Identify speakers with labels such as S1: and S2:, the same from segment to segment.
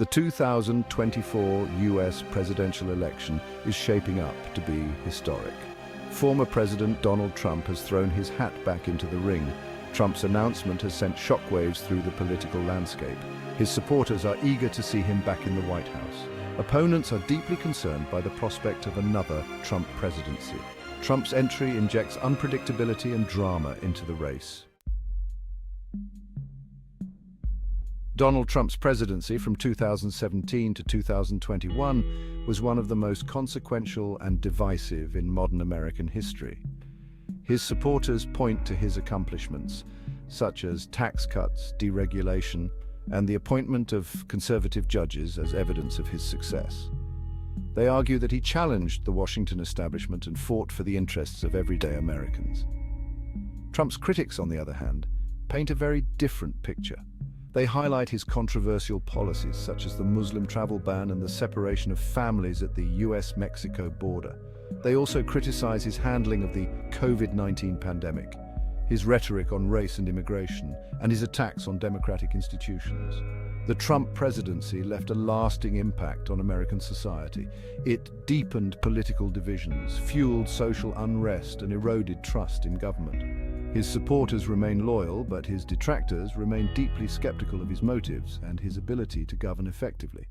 S1: The 2024 US presidential election is shaping up to be historic. Former President Donald Trump has thrown his hat back into the ring. Trump's announcement has sent shockwaves through the political landscape. His supporters are eager to see him back in the White House. Opponents are deeply concerned by the prospect of another Trump presidency. Trump's entry injects unpredictability and drama into the race. Donald Trump's presidency from 2017 to 2021 was one of the most consequential and divisive in modern American history. His supporters point to his accomplishments, such as tax cuts, deregulation, and the appointment of conservative judges as evidence of his success. They argue that he challenged the Washington establishment and fought for the interests of everyday Americans. Trump's critics, on the other hand, paint a very different picture. They highlight his controversial policies, such as the Muslim travel ban and the separation of families at the US-Mexico border. They also criticize his handling of the COVID-19 pandemic, his rhetoric on race and immigration, and his attacks on democratic institutions. The Trump presidency left a lasting impact on American society. It deepened political divisions, fueled social unrest, and eroded trust in government. His supporters remain loyal, but his detractors remain deeply skeptical of his motives and his ability to govern effectively.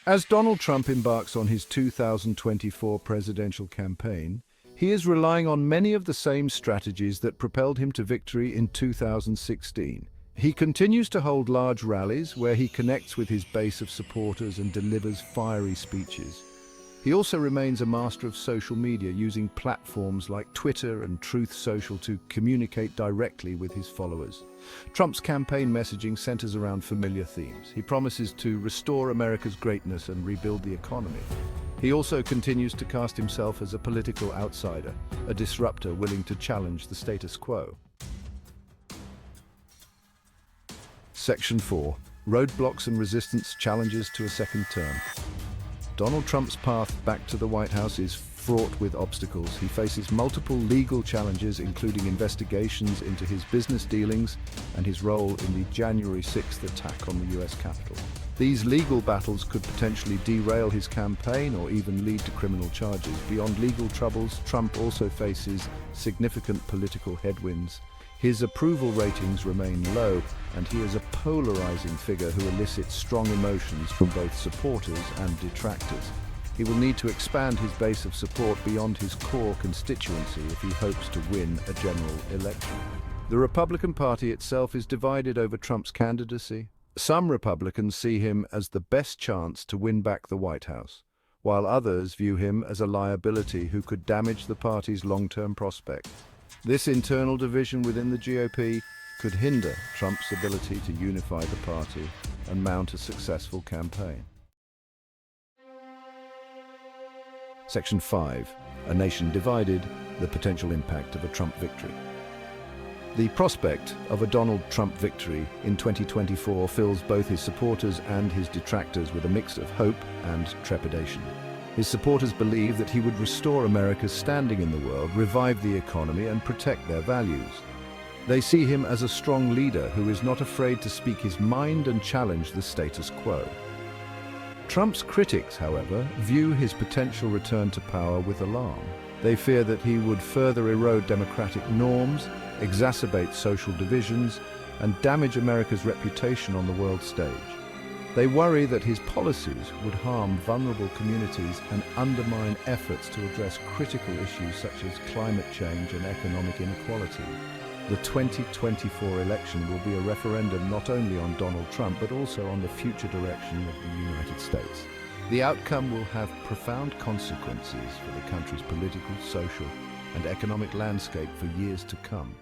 S1: As Donald Trump embarks on his 2024 presidential campaign, he is relying on many of the same strategies that propelled him to victory in 2016. He continues to hold large rallies where he connects with his base of supporters and delivers fiery speeches. He also remains a master of social media, using platforms like Twitter and Truth Social to communicate directly with his followers. Trump's campaign messaging centers around familiar themes. He promises to restore America's greatness and rebuild the economy. He also continues to cast himself as a political outsider, a disruptor willing to challenge the status quo. Section 4. Roadblocks and resistance challenges to a second term. Donald Trump's path back to the White House is fraught with obstacles. He faces multiple legal challenges, including investigations into his business dealings and his role in the January 6th attack on the US Capitol. These legal battles could potentially derail his campaign or even lead to criminal charges. Beyond legal troubles, Trump also faces significant political headwinds. His approval ratings remain low, and he is a polarizing figure who elicits strong emotions from both supporters and detractors. He will need to expand his base of support beyond his core constituency if he hopes to win a general election. The Republican Party itself is divided over Trump's candidacy. Some Republicans see him as the best chance to win back the White House, while others view him as a liability who could damage the party's long-term prospects. This internal division within the GOP could hinder Trump's ability to unify the party and mount a successful campaign. Section 5. A nation divided, the potential impact of a Trump victory. The prospect of a Donald Trump victory in 2024 fills both his supporters and his detractors with a mix of hope and trepidation. His supporters believe that he would restore America's standing in the world, revive the economy, and protect their values. They see him as a strong leader who is not afraid to speak his mind and challenge the status quo. Trump's critics, however, view his potential return to power with alarm. They fear that he would further erode democratic norms, exacerbate social divisions, and damage America's reputation on the world stage. They worry that his policies would harm vulnerable communities and undermine efforts to address critical issues such as climate change and economic inequality. The 2024 election will be a referendum not only on Donald Trump, but also on the future direction of the United States. The outcome will have profound consequences for the country's political, social, and economic landscape for years to come.